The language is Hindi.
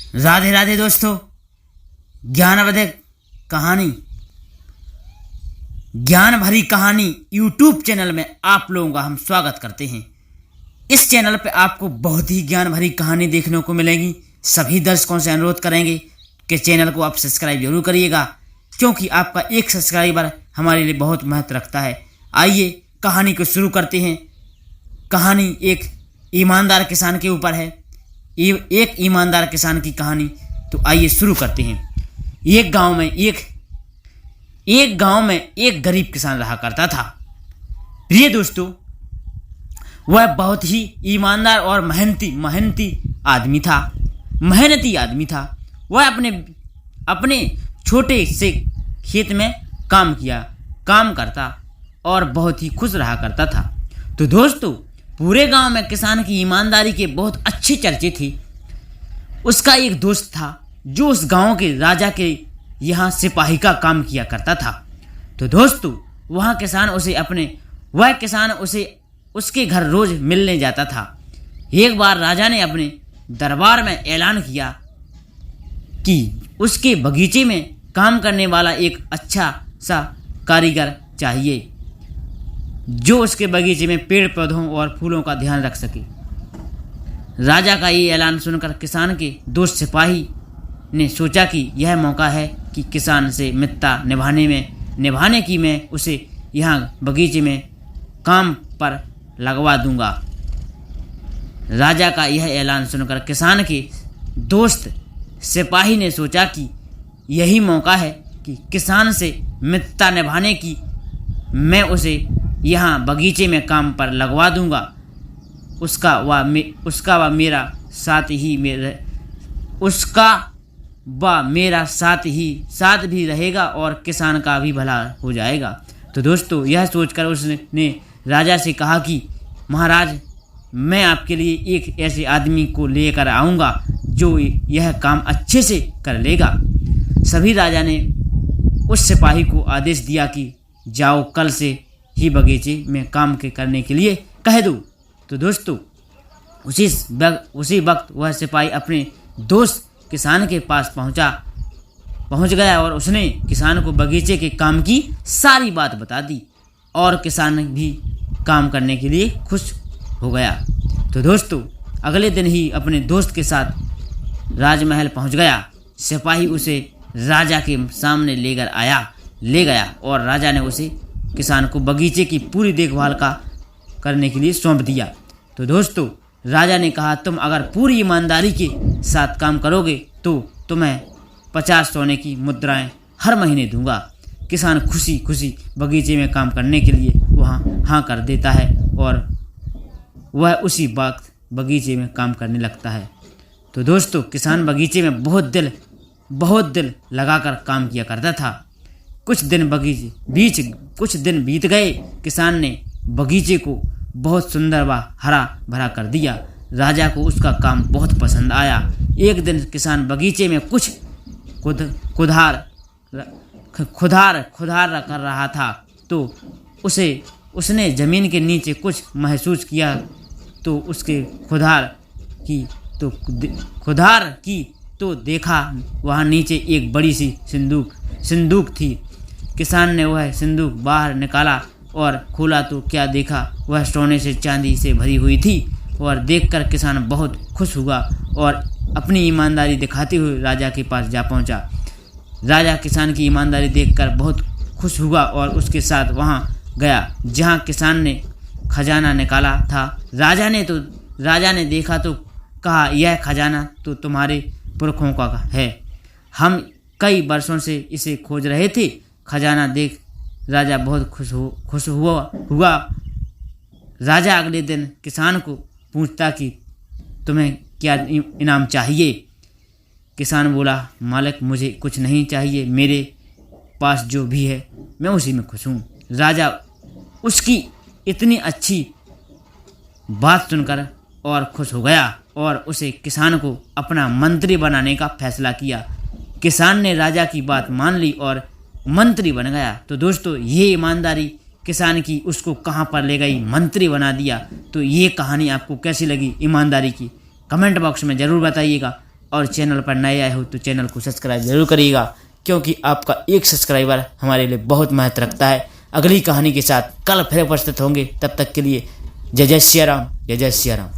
राधे राधे दोस्तों। ज्ञानवर्धक कहानी, ज्ञान भरी कहानी यूट्यूब चैनल में आप लोगों का हम स्वागत करते हैं। इस चैनल पर आपको बहुत ही ज्ञान भरी कहानी देखने को मिलेगी। सभी दर्शकों से अनुरोध करेंगे कि चैनल को आप सब्सक्राइब जरूर करिएगा, क्योंकि आपका एक सब्सक्राइबर हमारे लिए बहुत महत्व रखता है। आइए कहानी को शुरू करते हैं। कहानी एक ईमानदार किसान के ऊपर है। एक ईमानदार किसान की कहानी। तो आइए शुरू करते हैं। एक गांव में एक गरीब किसान रहा करता था। प्रिय दोस्तों, वह बहुत ही ईमानदार और मेहनती आदमी था। वह अपने छोटे से खेत में काम करता और बहुत ही खुश रहा करता था। तो दोस्तों, पूरे गांव में किसान की ईमानदारी के बहुत अच्छे चर्चे थे। उसका एक दोस्त था जो उस गांव के राजा के यहाँ सिपाही का काम किया करता था। तो दोस्तों, वह किसान उसे उसके घर रोज मिलने जाता था। एक बार राजा ने अपने दरबार में ऐलान किया कि उसके बगीचे में काम करने वाला एक अच्छा सा कारीगर चाहिए, जो उसके बगीचे में पेड़ पौधों और फूलों का ध्यान रख सके। राजा का ये ऐलान सुनकर किसान के दोस्त सिपाही ने सोचा कि यह मौका है कि किसान से मित्रता निभाने की मैं उसे यहाँ बगीचे में काम पर लगवा दूंगा। राजा का यह ऐलान सुनकर किसान के दोस्त सिपाही ने सोचा कि यही मौका है कि किसान से मित्रता निभाने की मैं उसे यहाँ बगीचे में काम पर लगवा दूंगा। उसका व मेरा साथ भी रहेगा और किसान का भी भला हो जाएगा। तो दोस्तों, यह सोचकर उसने राजा से कहा कि महाराज, मैं आपके लिए एक ऐसे आदमी को लेकर आऊँगा जो यह काम अच्छे से कर लेगा। सभी राजा ने उस सिपाही को आदेश दिया कि जाओ, कल से ही बगीचे में काम करने के लिए कह दो। तो दोस्तों, उसी वक्त वह सिपाही अपने दोस्त किसान के पास पहुंच गया और उसने किसान को बगीचे के काम की सारी बात बता दी और किसान भी काम करने के लिए खुश हो गया। तो दोस्तों, अगले दिन ही अपने दोस्त के साथ राजमहल पहुंच गया। सिपाही उसे राजा के सामने ले गया और राजा ने उसे किसान को बगीचे की पूरी देखभाल करने के लिए सौंप दिया। तो दोस्तों, राजा ने कहा, तुम अगर पूरी ईमानदारी के साथ काम करोगे तो तुम्हें 50 सोने की मुद्राएं हर महीने दूंगा। किसान खुशी बगीचे में काम करने के लिए वहाँ हाँ कर देता है और वह उसी वक्त बगीचे में काम करने लगता है। तो दोस्तों, किसान बगीचे में बहुत दिल लगाकर काम किया करता था। कुछ दिन बीत गए। किसान ने बगीचे को बहुत सुंदर व हरा भरा कर दिया। राजा को उसका काम बहुत पसंद आया। एक दिन किसान बगीचे में कुछ खुदार कर रहा था तो उसने ज़मीन के नीचे कुछ महसूस किया। तो उसके खुदार की तो देखा वहाँ नीचे एक बड़ी सी संदूक थी। किसान ने वह संदूक बाहर निकाला और खोला तो क्या देखा, वह सोने से चांदी से भरी हुई थी। और देखकर किसान बहुत खुश हुआ और अपनी ईमानदारी दिखाते हुए राजा के पास जा पहुंचा। राजा किसान की ईमानदारी देखकर बहुत खुश हुआ और उसके साथ वहां गया जहां किसान ने खजाना निकाला था। राजा ने देखा तो कहा, यह खजाना तो तुम्हारे पुरखों का है। हम कई वर्षों से इसे खोज रहे थे। खजाना देख राजा बहुत खुश हुआ। राजा अगले दिन किसान को पूछता कि तुम्हें क्या इनाम चाहिए। किसान बोला, मालिक, मुझे कुछ नहीं चाहिए, मेरे पास जो भी है मैं उसी में खुश हूँ। राजा उसकी इतनी अच्छी बात सुनकर और खुश हो गया और उसे किसान को अपना मंत्री बनाने का फैसला किया। किसान ने राजा की बात मान ली और मंत्री बन गया। तो दोस्तों, ये ईमानदारी किसान की उसको कहाँ पर ले गई, मंत्री बना दिया। तो ये कहानी आपको कैसी लगी ईमानदारी की, कमेंट बॉक्स में ज़रूर बताइएगा। और चैनल पर नए आए हो तो चैनल को सब्सक्राइब जरूर करिएगा, क्योंकि आपका एक सब्सक्राइबर हमारे लिए बहुत महत्व रखता है। अगली कहानी के साथ कल फिर उपस्थित होंगे, तब तक के लिए जय जय सिया राम, जय जय सिया राम।